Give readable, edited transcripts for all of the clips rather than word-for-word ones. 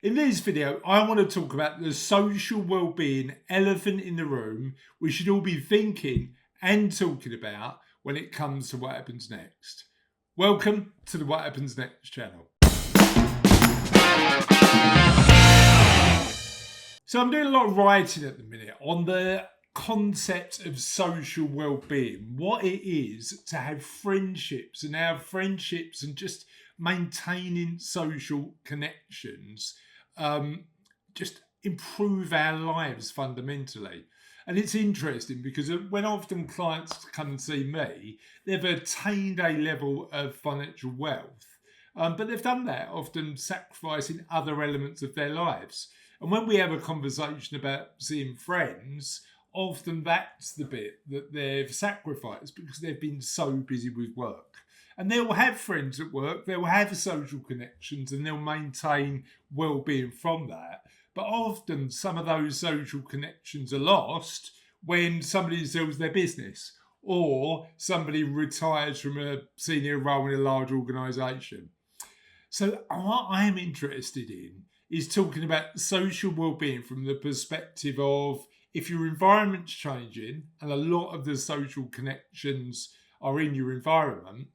In this video, I want to talk about the social well-being elephant in the room we should all be thinking and talking about when it comes to what happens next. Welcome to the What Happens Next channel. So I'm doing a lot of writing at the minute on the concept of social well-being, what it is to have friendships and just maintaining social connections just improve our lives fundamentally. And it's interesting because when often clients come and see me, they've attained a level of financial wealth, but they've done that often sacrificing other elements of their lives. And when we have a conversation about seeing friends, often that's the bit that they've sacrificed because they've been so busy with work. And they'll have friends at work, they'll have social connections, and they'll maintain well-being from that. But often some of those social connections are lost when somebody sells their business or somebody retires from a senior role in a large organisation. So what I'm interested in is talking about social well-being from the perspective of if your environment's changing and a lot of the social connections are in your environment,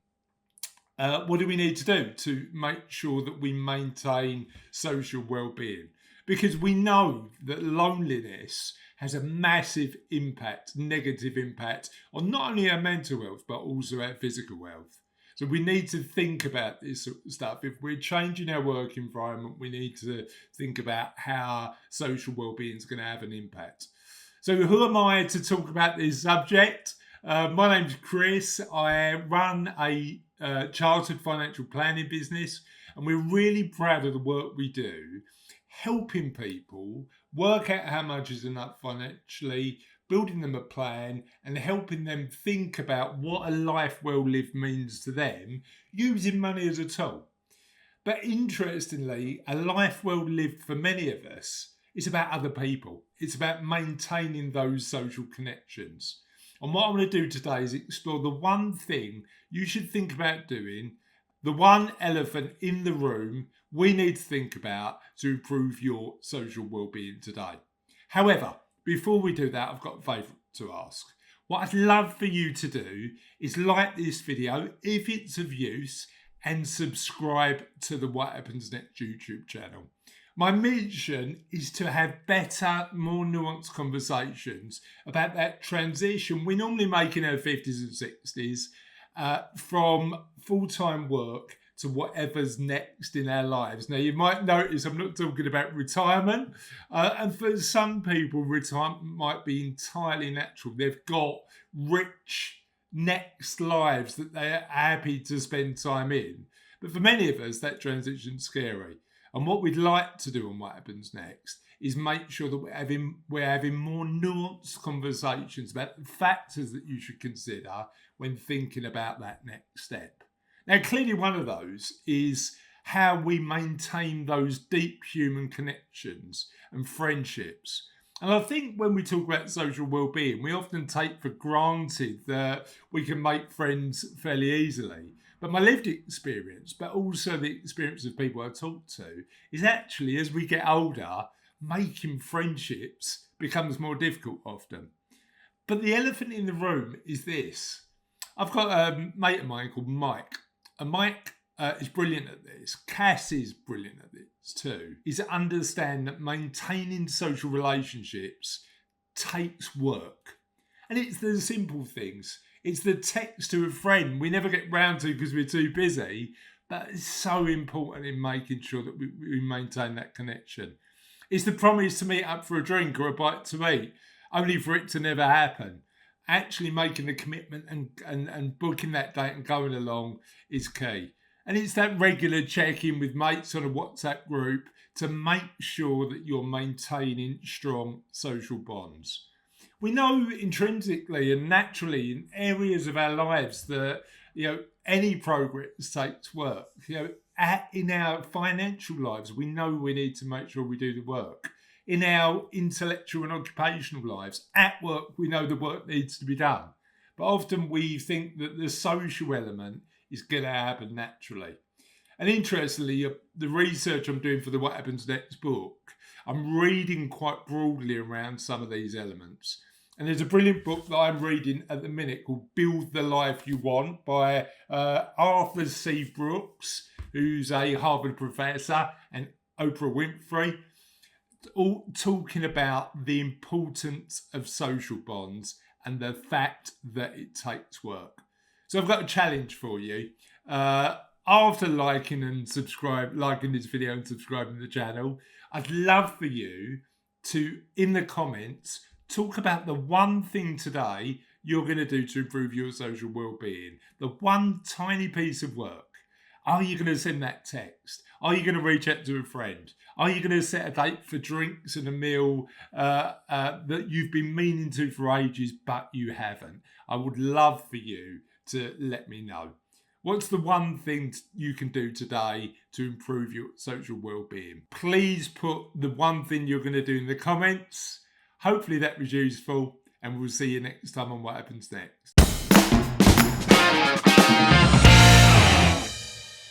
what do we need to do to make sure that we maintain social well-being? Because we know that loneliness has a massive impact, negative impact on not only our mental health, but also our physical health. So we need to think about this sort of stuff. If we're changing our work environment, we need to think about how social well-being is going to have an impact. So who am I to talk about this subject? My name's Chris. I run a chartered financial planning business, and we're really proud of the work we do, helping people work out how much is enough financially, building them a plan, and helping them think about what a life well lived means to them, using money as a tool. But interestingly, a life well lived for many of us is about other people. It's about maintaining those social connections. And what I'm going to do today is explore the one thing you should think about doing, the one elephant in the room we need to think about to improve your social well-being today. However, before we do that, I've got a favour to ask. What I'd love for you to do is like this video if it's of use and subscribe to the What Happens Next YouTube channel. My mission is to have better, more nuanced conversations about that transition we normally make in our 50s and 60s from full-time work to whatever's next in our lives. Now, you might notice I'm not talking about retirement. And for some people, retirement might be entirely natural. They've got rich next lives that they're happy to spend time in. But for many of us, that transition's scary. And what we'd like to do on What Happens Next is make sure that we're having more nuanced conversations about the factors that you should consider when thinking about that next step. Now, clearly one of those is how we maintain those deep human connections and friendships. And I think when we talk about social well-being, we often take for granted that we can make friends fairly easily. But my lived experience, but also the experience of people I talk to, is actually as we get older, making friendships becomes more difficult often. But the elephant in the room is this. I've got a mate of mine called Mike. And Mike is brilliant at this. Cass is brilliant at this too. Is to understand that maintaining social relationships takes work. And it's the simple things. It's the text to a friend we never get round to because we're too busy, but it's so important in making sure that we maintain that connection. It's the promise to meet up for a drink or a bite to eat, only for it to never happen. Actually making the commitment and booking that date and going along is key. And it's that regular check-in with mates on a WhatsApp group to make sure that you're maintaining strong social bonds. We know intrinsically and naturally in areas of our lives that any progress takes work. In our financial lives, we know we need to make sure we do the work. In our intellectual and occupational lives, at work, we know the work needs to be done. But often we think that the social element is going to happen naturally. And interestingly, the research I'm doing for the What Happens Next book, I'm reading quite broadly around some of these elements. And there's a brilliant book that I'm reading at the minute called Build the Life You Want by Arthur C. Brooks, who's a Harvard professor, and Oprah Winfrey, all talking about the importance of social bonds and the fact that it takes work. So I've got a challenge for you. After liking this video and subscribing to the channel, I'd love for you to, in the comments, talk about the one thing today you're going to do to improve your social well-being. The one tiny piece of work. Are you going to send that text? Are you going to reach out to a friend? Are you going to set a date for drinks and a meal that you've been meaning to for ages, but you haven't? I would love for you to let me know. What's the one thing you can do today to improve your social well-being? Please put the one thing you're going to do in the comments. Hopefully that was useful, and we'll see you next time on What Happens Next.